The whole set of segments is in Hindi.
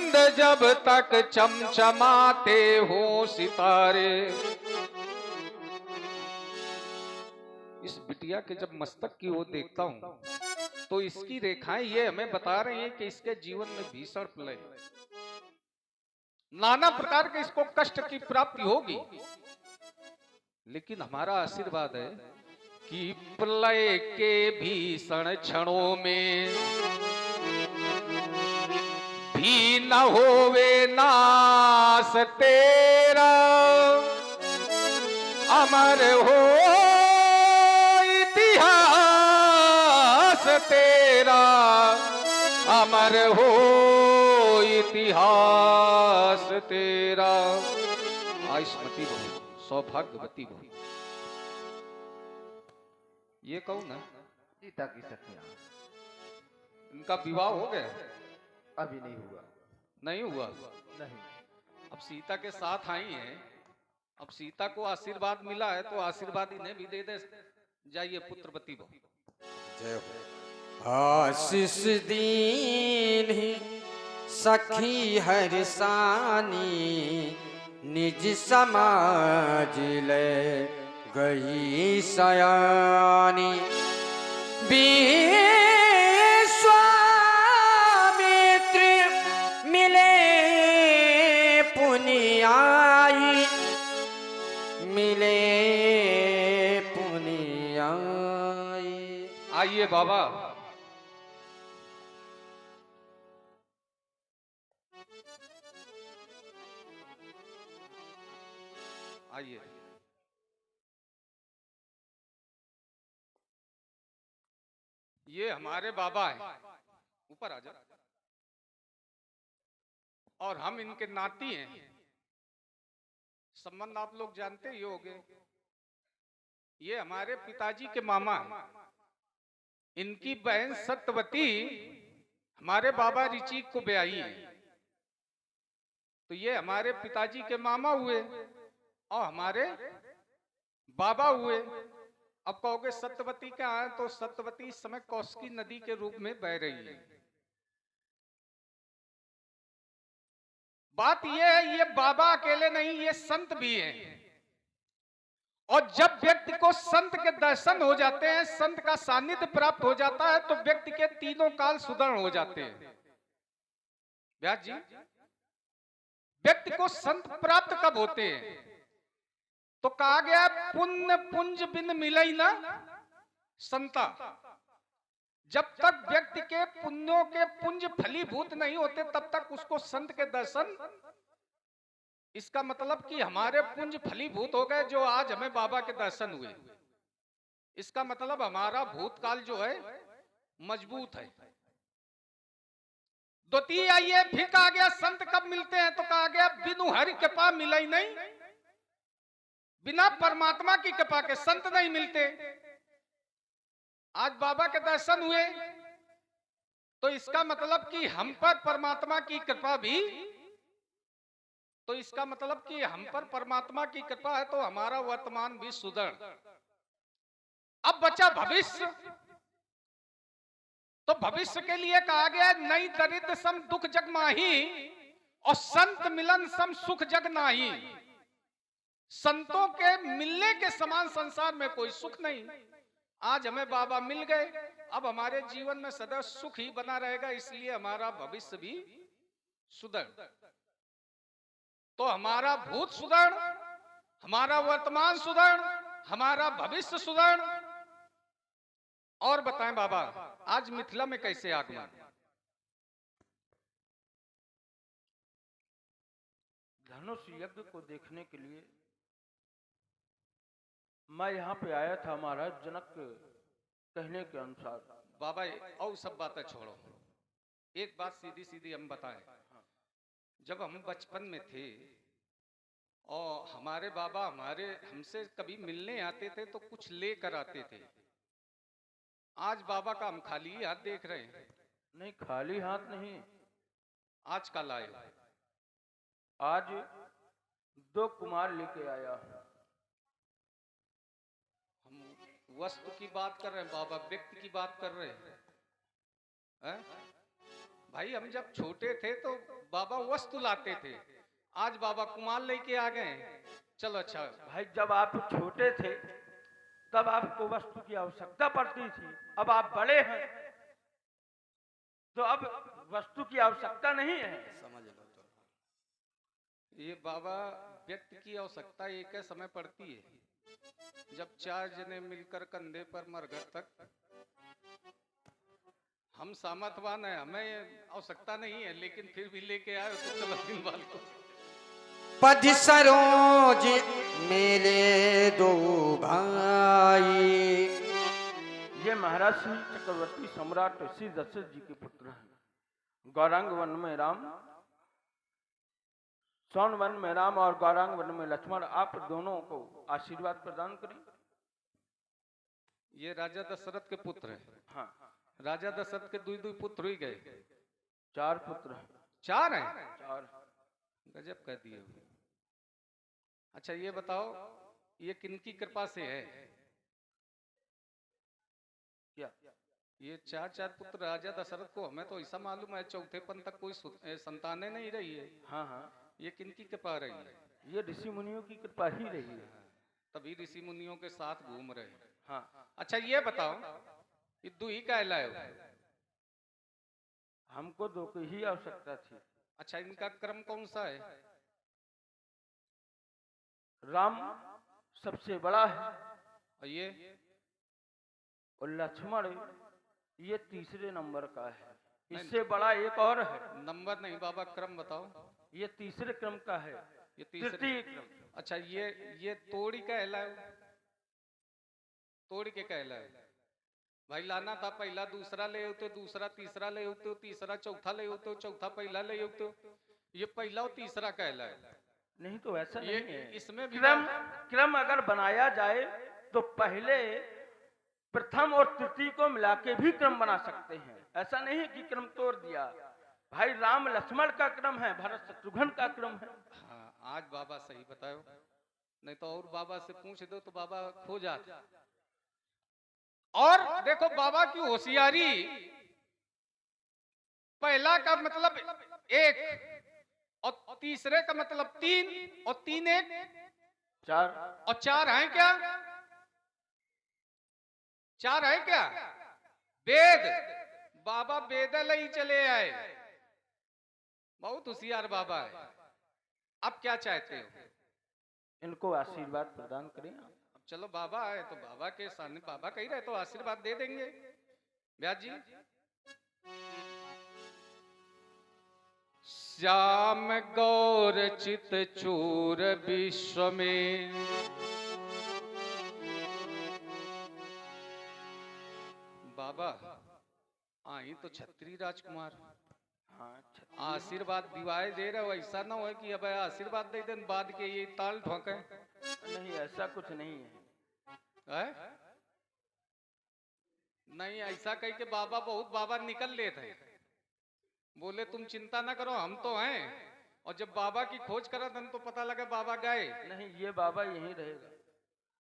चंद जब तक चमचमाते हो सितारे। इस बिटिया के जब मस्तक की ओर देखता हूं तो इसकी रेखाएं ये हमें बता रही हैं कि इसके जीवन में भीषण प्रलय, नाना प्रकार के इसको कष्ट की प्राप्ति होगी, लेकिन हमारा आशीर्वाद है कि प्रलय के भीषण क्षणों में भी न होवे नाश तेरा, अमर हो इतिहास तेरा, अमर हो इतिहास तेरा। आयुष्मती भव, सौभाग्यवती भव। ये कौन है? सीता की सखियां। इनका विवाह हो गया? अभी नहीं हुआ। नहीं हुआ? नहीं। अब सीता के साथ आई हैं, अब सीता को आशीर्वाद मिला है तो आशीर्वाद इन्हें भी दे दे। जाइए पुत्रवती भव। जय हो। आशीष दीन सखी हरसानी, निज समाज ले गई सयानी। विश्वामित्र मिले पुनियाई, मिले पुनियाई। आइए बाबा। आइए। ये हमारे बाबा हैं, ऊपर आ जाओ। और हम इनके नाती हैं। संबंध आप लोग जानते ही होंगे। ये हमारे पिताजी के मामा हैं। इनकी बहन सत्यवती हमारे बाबा ऋषि को ब्याही है, तो ये हमारे पिताजी के मामा हुए और हमारे बाबा हुए। अब कहोगे सत्यवती क्या है, तो सत्यवती इस समय कौशिकी नदी के रूप में बह रही है। बात यह है, ये बाबा अकेले नहीं, ये संत भी हैं। और जब व्यक्ति को संत के दर्शन हो जाते हैं, संत का सानिध्य प्राप्त हो जाता है, तो व्यक्ति के तीनों काल सुदृढ़ हो जाते हैं। व्यास जी, व्यक्ति को संत प्राप्त कब होते हैं? तो कहा गया पुण्य पुंज बिन मिलई ना संता। जब तक व्यक्ति के पुण्यों के पुंज फलीभूत नहीं होते तब तक उसको संत के दर्शन। इसका मतलब कि हमारे पुंज फलीभूत हो गए जो आज हमें बाबा के दर्शन हुए। इसका मतलब हमारा भूतकाल जो है मजबूत है। द्वितीय आइए, फिर कहा गया संत कब मिलते हैं, तो कहा गया बिनु हरि कृपा मिलई नहीं। बिना परमात्मा की कृपा के संत नहीं मिलते। आज बाबा के दर्शन हुए तो इसका मतलब कि हम पर परमात्मा की कृपा भी, तो इसका मतलब कि हम पर परमात्मा की कृपा है तो हमारा वर्तमान भी सुदृढ़। अब बचा भविष्य। तो भविष्य के लिए कहा गया नई दरिद्र सम दुख जग माही, और संत मिलन सम सुख जग नाही। संतों के मिलने के समान संसार में कोई सुख नहीं। आज हमें बाबा मिल गए, अब हमारे जीवन में सदा सुख ही बना रहेगा, इसलिए हमारा भविष्य भी सुदृढ़। तो हमारा भूत सुदृढ़, हमारा वर्तमान सुदृढ़, हमारा भविष्य सुदृढ़। और बताएं बाबा, आज मिथिला में कैसे आगमन? धनुष यज्ञ को देखने के लिए मैं यहाँ पे आया था, महाराज जनक कहने के अनुसार। बाबा और सब बातें छोड़ो, एक बात सीधी सीधी हम बताएं। जब हम बचपन में थे और हमारे बाबा हमसे कभी मिलने आते थे तो कुछ लेकर आते थे। आज बाबा का हम खाली हाथ देख रहे हैं। नहीं, खाली हाथ नहीं। आज का लाए, आज 2 कुमार लेके आया। हम वस्तु की बात कर रहे हैं बाबा, व्यक्ति की बात कर रहे हैं। भाई हम जब छोटे थे तो बाबा वस्तु लाते थे, आज बाबा कुमार लेके आ गए। चलो अच्छा। भाई जब आप छोटे थे तब आपको वस्तु की आवश्यकता पड़ती थी, अब आप बड़े हैं तो अब वस्तु की आवश्यकता नहीं है। समझ लो तो। ये बाबा व्यक्ति की आवश्यकता एक है समय पड़ती है, जब 4 जने मिलकर कंधे पर मरघट तक। हम सामर्थवान है, हमें आवश्यकता नहीं है, लेकिन फिर भी लेके आए तो चलो दिन बाल को। पद सरोज मेरे दो भाई। ये महाराज श्री चक्रवर्ती सम्राट श्री दशरथ जी के पुत्र हैं। गौरांग वन में राम, स्वर्ण वन में राम और गौरांग वन में लक्ष्मण, आप दोनों को आशीर्वाद प्रदान करें। ये राजा दशरथ के पुत्र हैं। हाँ, राजा दशरथ के 2 पुत्र ही गए। 4 पुत्र हैं। 4 हैं? 4। गजब कह दिए। अच्छा ये बताओ, ये किनकी कृपा से है? क्या? ये 4 पुत्र राजा दशरथ को, हमें तो ऐसा मालूम है चौथेपन तक कोई संतानें नहीं रही है। हाँ हाँ, ये किनकी कृपा रही है? ये ऋषि मुनियों की कृपा ही रही है। तभी ऋषि मुनियों के साथ घूम रहे हैं। हाँ। अच्छा ये बताओ, ये 2 ही कहलाए हो? हमको 2 की ही आवश्यकता थी। अच्छा इनका क्रम कौन सा है? राम सबसे बड़ा है और ये? और लक्ष्मण ये तीसरे नंबर का है। इससे बड़ा एक और है। नंबर नहीं बाबा, क्रम बताओ। ये तीसरे क्रम का है। ये तीसरे तृतीय क्रम। अच्छा ये तोड़ी कहलाए? तोड़ के कहलाए। भाई लाना था पहला दूसरा ले होते, दूसरा तीसरा ले होते, तीसरा चौथा ले होते, चौथा पहला ले होते। ये पहला और तीसरा कहलाए। नहीं तो ऐसा नहीं है। इसमें भी क्रम अगर बनाया जाए तो पहले प्रथम और तृतीय को मिला के भी क्रम बना सकते हैं। ऐसा नहीं है कि क्रम तोड़ दिया। भाई राम लक्ष्मण का क्रम है, भरत शत्रुघ्न का क्रम है। हाँ, आज बाबा सही बताओ, नहीं तो और बाबा से पूछ दो तो बाबा खो जाते। और देखो बाबा की होशियारी, पहला का मतलब 1 और तीसरे का मतलब 3 और 3 1 4 और 4 है क्या? 4 है क्या? वेद, बाबा वेद ही चले आए। बहुत होशियार बाबा है। अब क्या चाहते हो? इनको आशीर्वाद प्रदान करें। अब चलो बाबा है तो बाबा के सामने बाबा कही रहे तो आशीर्वाद दे देंगे। व्यास जी। श्याम गौर चित चूर विश्व में, बाबा आई तो छत्री राजकुमार। हाँ, आशीर्वाद दिवाए दे रहे हो, ऐसा ना हो कि अब आशीर्वाद दे दें बाद के ये ताल ठोके। नहीं ऐसा कुछ नहीं है। नहीं ऐसा कह के बाबा बहुत निकल लेते हैं। बोले तुम चिंता ना करो हम तो हैं, और जब बाबा की खोज करा था तो पता लगा बाबा गए। नहीं, ये बाबा यहीं रहेगा,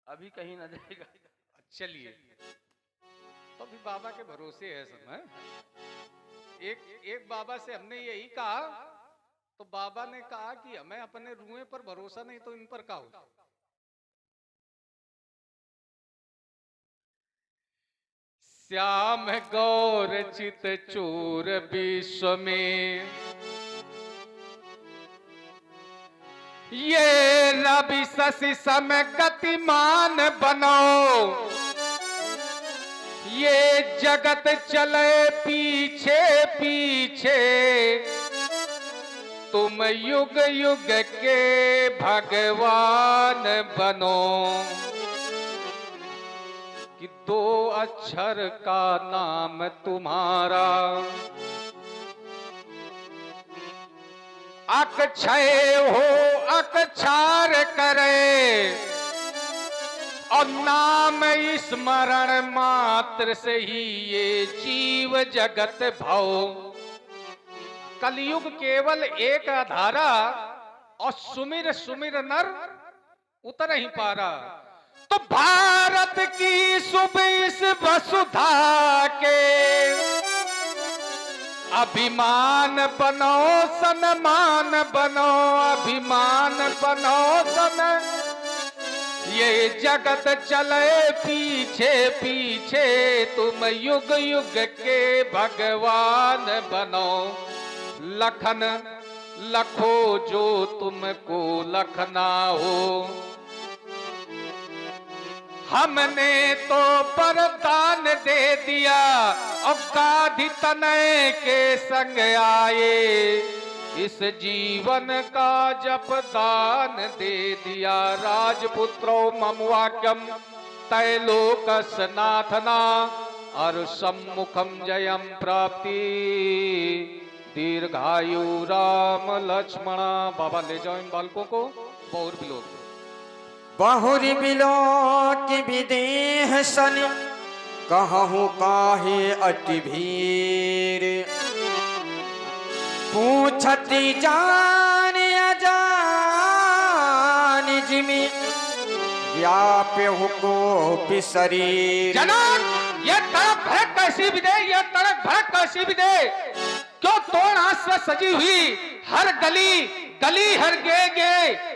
अभी कहीं ना जाएगा। चलिए तो भी बाबा के भरोसे है सब है। एक बाबा से हमने यही कहा तो बाबा ने कहा कि हमें अपने रुएं पर भरोसा नहीं तो इन पर का हो। श्याम गौर चित चूर विश्व में, ये रवि शशि सम गतिमान बनो, ये जगत चले पीछे पीछे, तुम युग युग के भगवान बनो। कि 2 अक्षर का नाम तुम्हारा, अक्षय हो अक्षार करे, और नाम स्मरण मात्र से ही ये जीव जगत भव। कलयुग केवल एक आधारा, और सुमिर सुमिर नर उतर ही पारा। तो भारत की शुभ इस वसुधा के, अभिमान बनो सन्मान बनो, अभिमान बनो सन, ये जगत चले पीछे पीछे, तुम युग युग के भगवान बनो। लखन लखो जो तुमको लखना हो, हमने तो वरदान दे दिया, और गाधी तनय के संग आए, इस जीवन का जप दान दे दिया। राजपुत्रो मम वाक्यम तैलोक सनाथना, और सम्मुखम जयम प्राप्ति, दीर्घायु राम लक्ष्मणा। बाबा ले जाओ इन बालकों को, बहुर बिलोक बहुरी बिलोक विदेह सन, कहूँ काहे अति भीर, पूछती जान अजान जिमी, व्याप्य को शरीर। जनक ये तड़प भड़क कैसी विदे, ये तड़प भड़क कैसी विदे, क्यों तोड़ हाथ से सजी हुई हर गली गली हर गे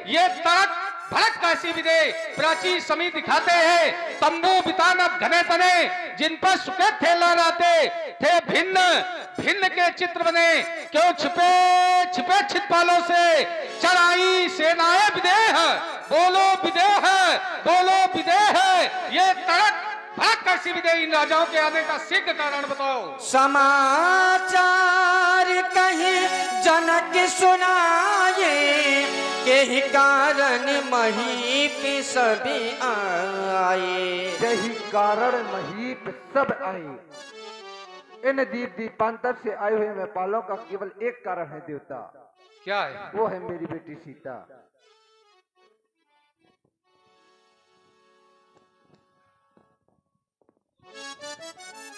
ये तड़प भड़क कैसी विदे। प्राची समी दिखाते हैं तंबू बिताना घने तने, जिन पर सुखे थे लहराते थे भिन्न भिन्न के चित्र बने, क्यों छिपे छिपे छितपालों से चढ़ाई सेनाएं विदेह, बोलो विदेह बोलो विदेह। ये तड़क भड़क कैसी विदे, इन राजाओं के आने का शीघ्र कारण बताओ। समाचार कहीं जनक सुनाए, के कारण महीप सभी आए। यही कारण महीप सब आए। इन दीप दीपांतर से आए हुए नेपालों का केवल एक कारण है देवता। क्या है? वो है मेरी बेटी सीता।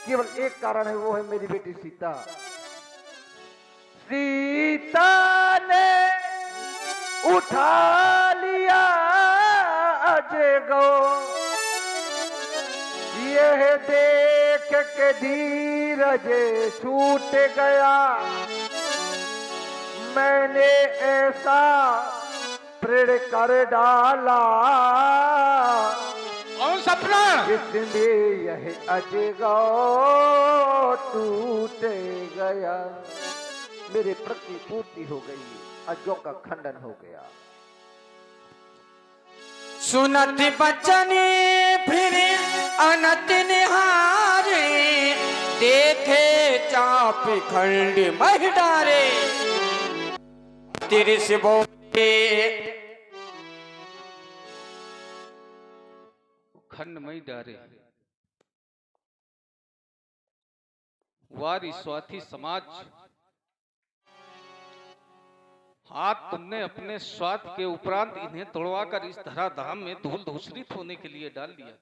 केवल एक कारण है, वो है मेरी बेटी सीता। सीता ने उठा लिया अजय गो, यह देख के धीरज छूट गया। मैंने ऐसा प्रण कर डाला, कौन सा प्रण? इसलिए यह अजय गो टूट गया। मेरे प्रति पूर्ति हो गई, अजों का खंडन हो गया। सुनत बचन फिर अनत निहारे, देखे चाप खंड मह डारे। तेरे से बोले खंड मई डारे, वारी स्वार्थी समाज, हाथ तुमने अपने स्वार्थ के उपरांत इन्हें तोड़वाकर इस धराधाम में धूल धूसरित होने के लिए डाल दिया।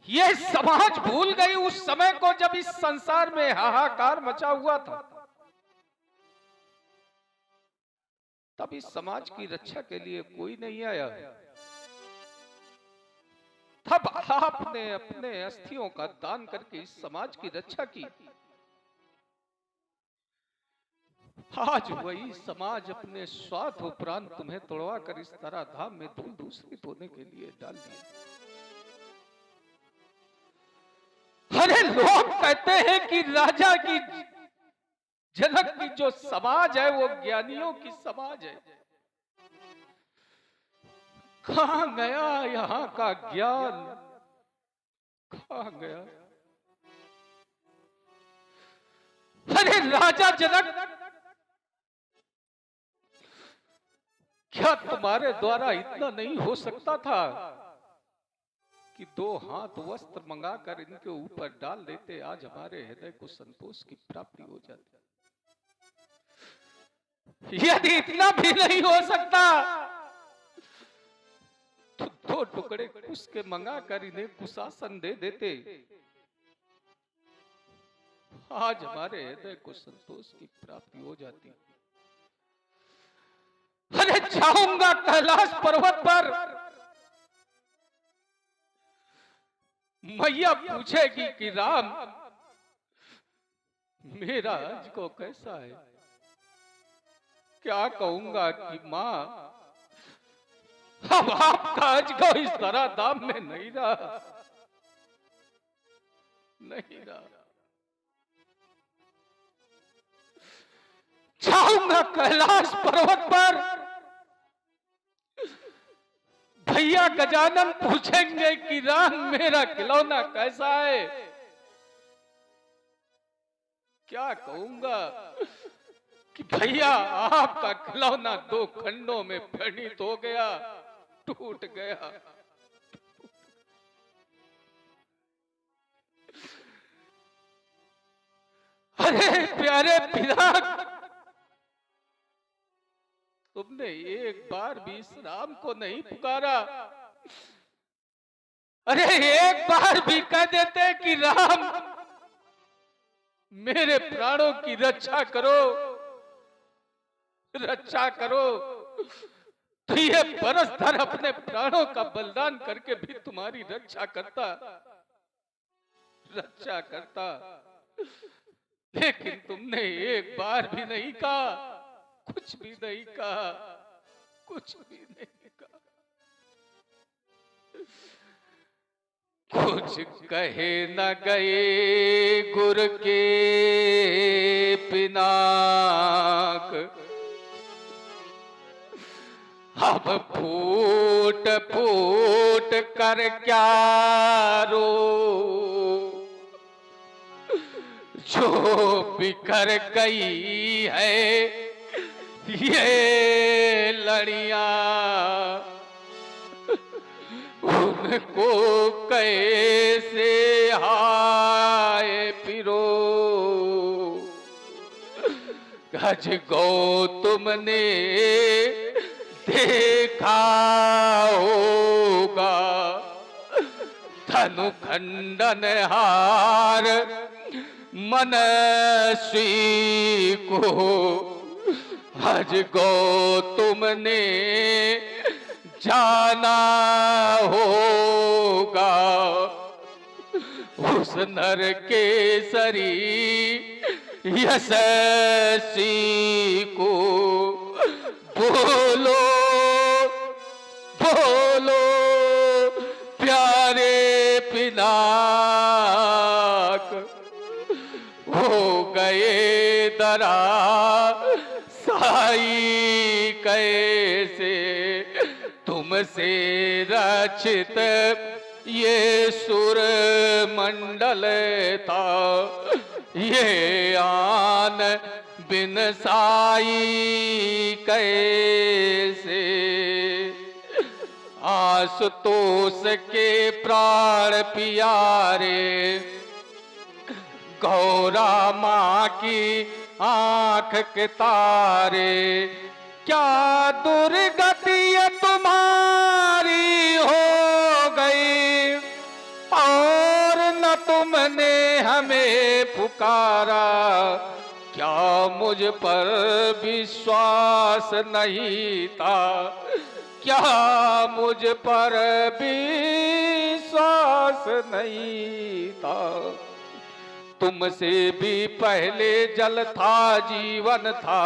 यह समाज भूल गई उस समय को जब इस संसार में हाहाकार मचा हुआ था। तब इस समाज की रक्षा के लिए कोई नहीं आया। तब आपने अपने अस्थियों का दान करके इस समाज की रक्षा की। आज वही समाज अपने स्वार्थ उपरांत तुम्हें तोड़वा कर इस तरह धाम में धूल धूसरित होने के लिए डाल दिया। अरे लोग कहते हैं कि राजा की जनक की जो समाज है वो ज्ञानियों की समाज है। कहां गया यहां का ज्ञान, कहां गया? अरे राजा जनक, क्या तुम्हारे द्वारा इतना नहीं हो सकता था कि 2 हाथ वस्त्र मंगाकर इनके ऊपर डाल देते, आज हमारे हृदय को संतोष की प्राप्ति हो जाती। यदि इतना भी नहीं हो सकता तो 2 टुकड़े कुश के मंगाकर इन्हें कुशासन दे देते, आज हमारे हृदय को संतोष की प्राप्ति हो जाती। अरे जाऊंगा कैलाश पर्वत पर, मैया पूछेगी कि राम मेरा आज को कैसा है, क्या कहूंगा कि माँ अब आपका आज को इस तरह दाम में नहीं रहा, नहीं रहा। जाऊंगा कैलाश पर्वत पर, भैया गजानन पूछेंगे कि राम मेरा खिलौना कैसा है। क्या कहूंगा कि भैया आपका खिलौना 2 खंडों में परिणित हो गया, टूट गया। अरे प्यारे पिता, तुमने एक बार भी इस राम को नहीं पुकारा। अरे एक बार भी कह देते कि राम मेरे प्राणों की रक्षा करो, रक्षा करो, तो ये बरस भर अपने प्राणों का बलिदान करके भी तुम्हारी रक्षा करता, रक्षा करता। लेकिन तुमने एक बार भी नहीं कहा, कुछ भी नहीं कहा, कुछ भी नहीं कहा। कुछ कहे न गए गुर के पिनाक, अब फूट फूट कर क्या रो, जो बिखर गई है ये लड़ियां, उनको कैसे हाय पिरो। गज गो तुमने देखा होगा, धनु खंडन हार मनस्वी को, गज गो तुमने जाना होगा, उस नर केसरी यशस्वी को। बोलो बोलो प्यारे पिनाक, हो गए दरा साई कैसे, तुमसे रचित ये सुर मंडल था, ये आन बिन साई कैसे। आशुतोष के प्राण प्यारे, गौरा माँ की आंख के तारे, क्या दुर्गति तुम्हारी हो गई, और न तुमने हमें पुकारा। क्या मुझ पर विश्वास नहीं था, क्या मुझ पर विश्वास नहीं था। तुमसे भी पहले जल था, जीवन था,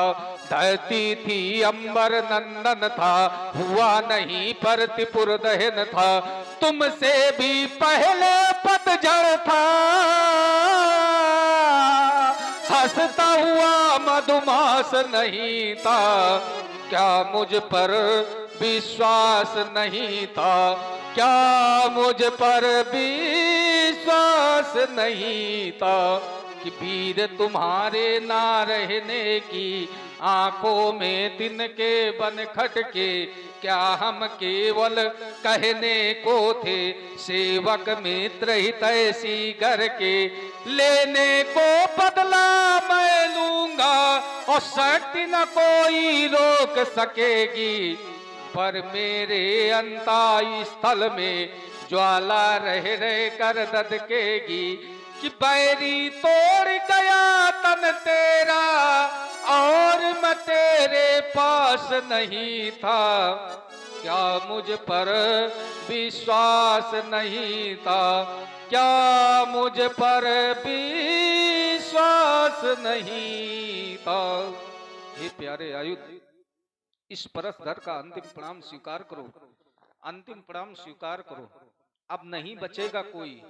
धरती थी अंबर नंदन था, हुआ नहीं पर त्रिपुर दहन था। तुमसे भी पहले पतझड़ था, हंसता हुआ मधुमास नहीं था। क्या मुझ पर विश्वास नहीं था, क्या मुझ पर विश्वास नहीं था, कि वीर तुम्हारे ना रहने की आंखों में दिन के बन खटके। क्या हम केवल कहने को थे, सेवक मित्र हितैषी घर के। लेने को बदला मैं लूंगा, और शक्ति न कोई रोक सकेगी। पर मेरे अंताई स्थल में ज्वाला रह रह कर ददकेगी, कि बैरी तोड़ गया तन तेरा, और मैं तेरे पास नहीं था। क्या मुझ पर विश्वास नहीं था, क्या मुझ पर विश्वास नहीं था। हे प्यारे आयुध, इस परसधर का अंतिम प्रणाम स्वीकार करो, अंतिम प्रणाम स्वीकार करो। अब नहीं बचेगा कोई,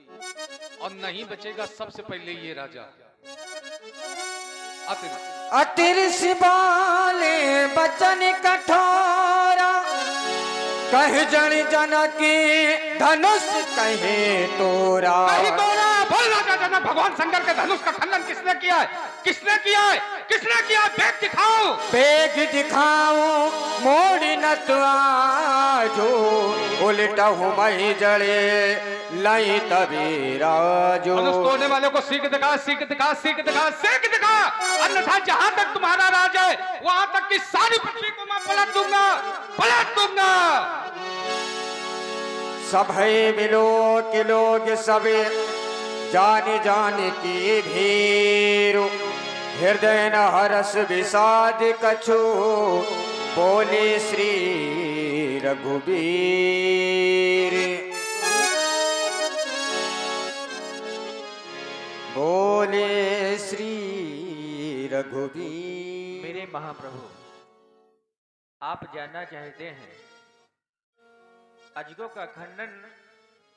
और नहीं बचेगा सबसे पहले ये राजा। अतिरस बाले बचन कठोरा, कह जन जनकी धनुष कहे तोरा। नहीं तोरा, बोल राजा जनक, भगवान शंकर के धनुष का खंडन किसने किया है? किसने किया है? किसने किया? बेग दिखाओ, बेग दिखाओ, मोड़ी न तो आजो, उल्टा हूँ मही जड़े लई तभी राजो। धनुष तोड़ने वाले को सीख दिखा, सीख दिखा, सीख दिखा, सीख दिखा, अन्यथा जहां तक तुम्हारा राज है वहां तक की सारी पृथ्वी को मैं पलट दूंगा, पलट दूंगा। सभय मिलो के लोग सबे जान जान की भीरो, हृदय न हरस विषाद कछु, बोले श्री रघुबीर। बोले श्री रघुबीर। मेरे महाप्रभु, आप जानना चाहते हैं अजगों का खंडन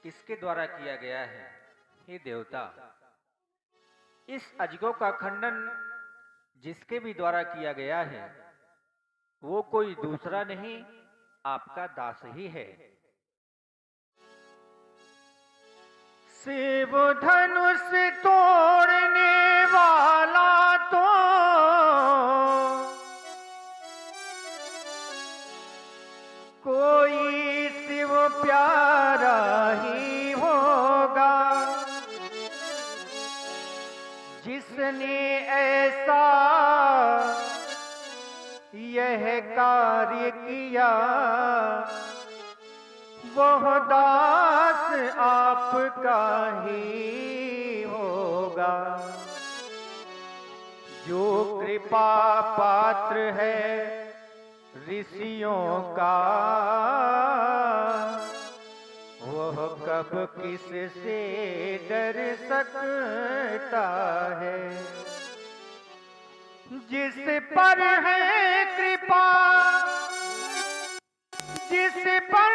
किसके द्वारा किया गया है? हे देवता, इस अजगों का खंडन जिसके भी द्वारा किया गया है वो कोई दूसरा नहीं, आपका दास ही है। शिव धनुष तोड़ने वाला तो कोई शिव प्यारा ही होगा, जिसने ऐसा यह कार्य किया, वह दास आपका ही होगा। जो कृपा पात्र है ऋषियों का, वह कब किस से डर सकता है। जिस पर है कृपा, जिस पर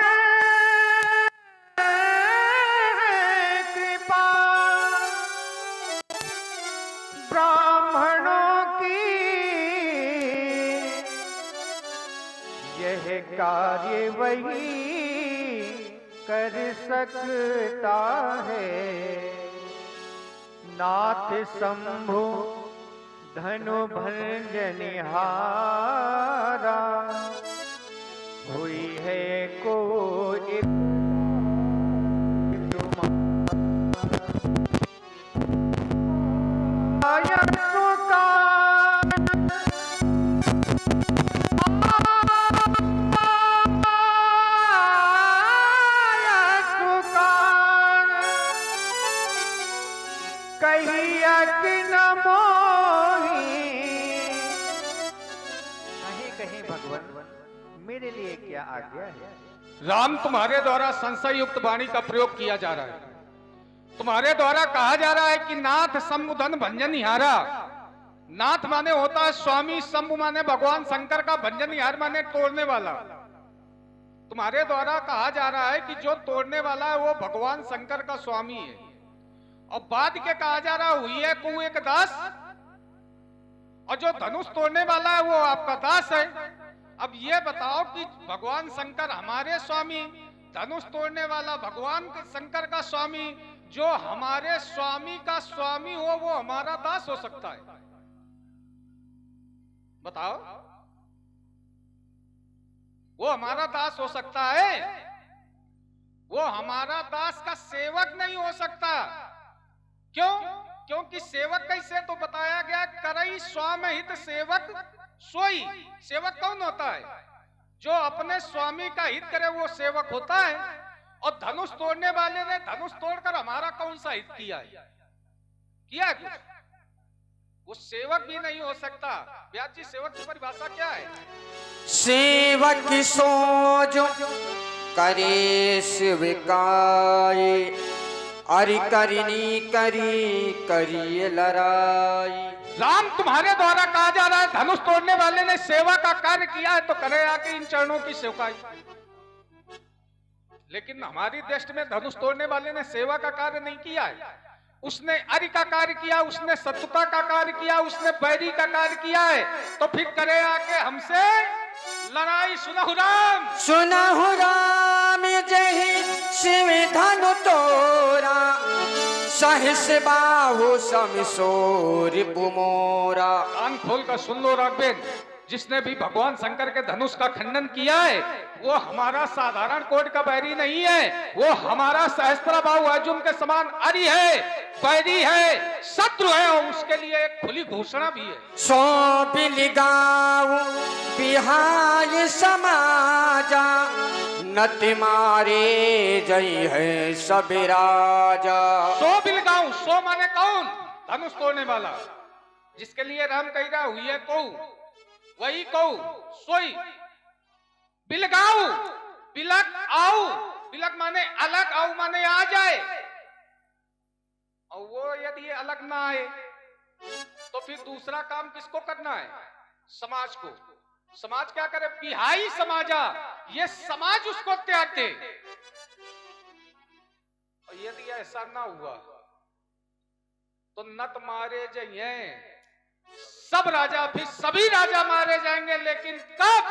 है कृपा ब्राह्मणों की, यह कार्य वही कर सकता है। नाथ शंभु धनु भंजनिहारा, हुई है कोई मेरे लिए क्या आज्ञा है? राम, तुम्हारे द्वारा संशय युक्त वाणी का प्रयोग किया जा रहा है। तुम्हारे द्वारा कहा जा रहा है कि नाथ शंभु धन भंजनिहारा। नाथ माने होता है स्वामी, शंभु माने भगवान शंकर का, भंजनिहार माने तोड़ने वाला। तुम्हारे द्वारा कहा जा रहा है कि जो तोड़ने वाला है वो भगवान शंकर का स्वामी है, और बाद के कहा जा रहा हुई है को एक दास, और जो धनुष तोड़ने वाला है वो आपका दास है। अब ये बताओ कि भगवान शंकर हमारे स्वामी, धनुष तोड़ने वाला भगवान शंकर का स्वामी, जो हमारे स्वामी का स्वामी हो वो हमारा दास हो सकता है? बताओ, वो हमारा दास हो सकता है? वो हमारा दास का सेवक नहीं हो सकता। क्यों? क्योंकि सेवक कैसे तो बताया गया, करई स्वाम हित सेवक सोई। सेवक कौन होता है? जो अपने स्वामी का हित करे वो सेवक होता है। और धनुष तोड़ने वाले ने धनुष तोड़कर हमारा कौन सा हित किया है? किया है कुछ? वो सेवक भी नहीं हो सकता। व्यास जी, सेवक की परिभाषा क्या है? सेवक सोजो करे स्वीकारे, अरि करिनी करी करिए लड़ाई। राम तुम्हारे द्वारा कहा जा रहा है धनुष तोड़ने वाले ने सेवा का कार्य किया है तो करे आके इन चरणों की सेवकाई। लेकिन हमारी दृष्टि में धनुष तोड़ने वाले ने सेवा का कार्य नहीं किया है, उसने अरि का कार्य किया, उसने शत्रुता का कार्य किया, उसने बैरी का कार्य किया है। तो फिर करे आके हमसे लड़ाई। सुनहु राम सुनहु राम जही शिव धनु तोरा, सहस बाहु समसोर पुमोरा। कान खोल कर सुन लो राघवेन, जिसने भी भगवान शंकर के धनुष का खंडन किया है वो हमारा साधारण कोट का बैरी नहीं है, वो हमारा सहस्त्रबाहु अर्जुन के समान अरि है, बैरी है, शत्रु है और उसके लिए एक खुली घोषणा भी है। सो बिलगाऊ बिहाय समाजा, नति मारे जई है सब राजा। सो बिलगाऊ, सो माने कौन? धनुष तोड़ने वाला, जिसके लिए राम कह रहा हुई है कौ वही कौ सोई। बिलगाऊ, बिलक आओ, बिलक माने अलग, आओ माने आ जाए। और वो यदि अलग ना आए तो फिर दूसरा काम किसको करना है? समाज को। समाज क्या करे? बिहाई समाजा, ये समाज उसको त्याग दे। और यदि ऐसा ना हुआ तो नत मारे जाइए सब राजा, फिर सभी राजा मारे जाएंगे। लेकिन कब?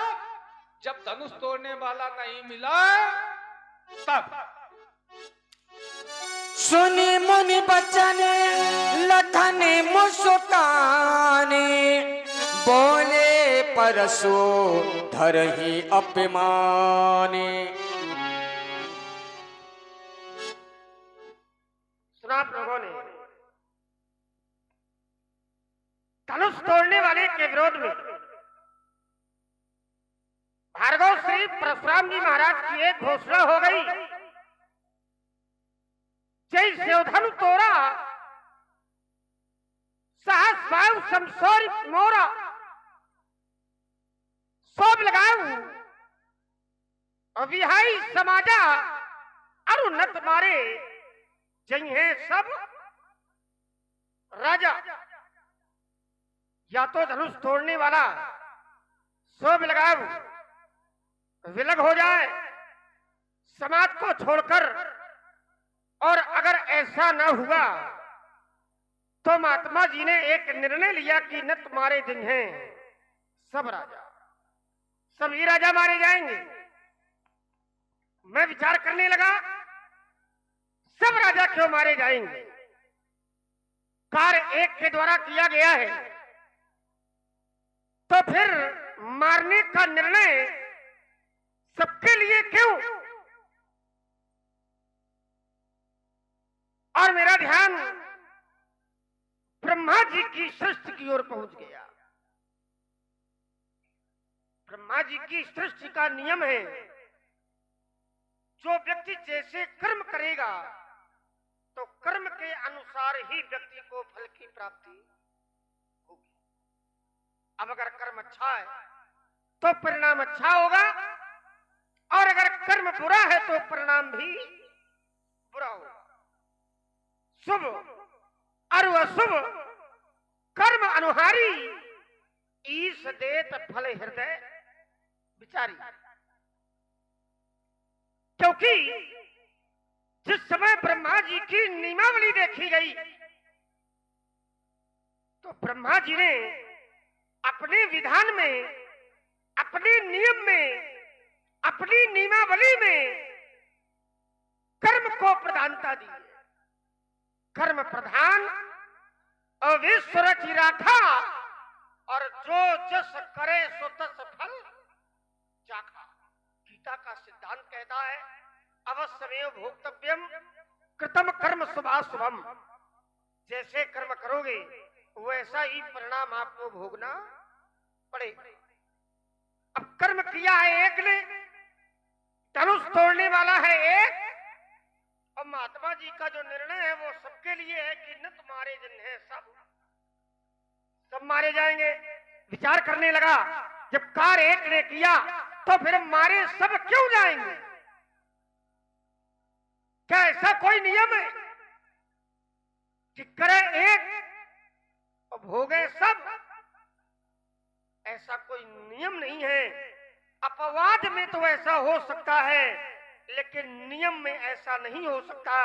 जब धनुष तोड़ने वाला नहीं मिला तब। सुनी मुनि बचन लखन मुस्काने, बोले परसो धरहि अपमाने। सुना आप लोगों ने धनुष तोड़ने वाले के विरोध में भार्गव श्री परशुराम जी महाराज की एक घोषणा हो गई, जय शिवधनु तोरा, सहस बाहु समसोर मोरा, सोब लगाऊ अविहाई समाजा, अरुनत मारे जई है सब राजा। या तो धनुष तोड़ने वाला सोब लगाऊ विलग हो जाए समाज को छोड़कर, और अगर ऐसा न हुआ तो महात्मा जी ने एक निर्णय लिया कि न तुम्हारे दिन हैं सब राजा, सभी राजा मारे जाएंगे। मैं विचार करने लगा सब राजा क्यों मारे जाएंगे? कार्य एक के द्वारा किया गया है तो फिर मारने का निर्णय सबके लिए क्यों? और मेरा ध्यान ब्रह्मा जी की सृष्टि की ओर पहुंच गया। ब्रह्मा जी की सृष्टि का नियम है, जो व्यक्ति जैसे कर्म करेगा तो कर्म के अनुसार ही व्यक्ति को फल की प्राप्ति होगी। अब अगर कर्म अच्छा है तो परिणाम अच्छा होगा, और अगर कर्म बुरा है तो परिणाम भी बुरा होगा। शुभ और अशुभ कर्म अनुहारी, ईश देत फल हृदय विचारी। क्योंकि जिस समय ब्रह्मा जी की नियमावली देखी गई तो ब्रह्मा जी ने अपने विधान में, अपने नियम में, अपनी नियमावली में कर्म को प्रधानता दी। कर्म प्रधान अविश्व रचि राखा, और जो जस करे सो तस फल चाखा। गीता का सिद्धांत कहता है अवश्यमेव भोक्तव्यम कृतम कर्म शुभाशुभम। जैसे कर्म करोगे वैसा ही परिणाम आपको भोगना पड़ेगा। अब कर्म किया है एक ने, धनुष तोड़ने वाला है एक, और महात्मा जी का जो निर्णय है वो सबके लिए है कि न तुम्हारे दिन है सब मारे जाएंगे। विचार करने लगा, जब कार्य एक ने किया तो फिर मारे सब क्यों जाएंगे? क्या ऐसा कोई नियम है? कि करे एक और भोगे सब, ऐसा कोई नियम नहीं है। अपवाद में तो ऐसा हो सकता है, लेकिन नियम में ऐसा नहीं हो सकता।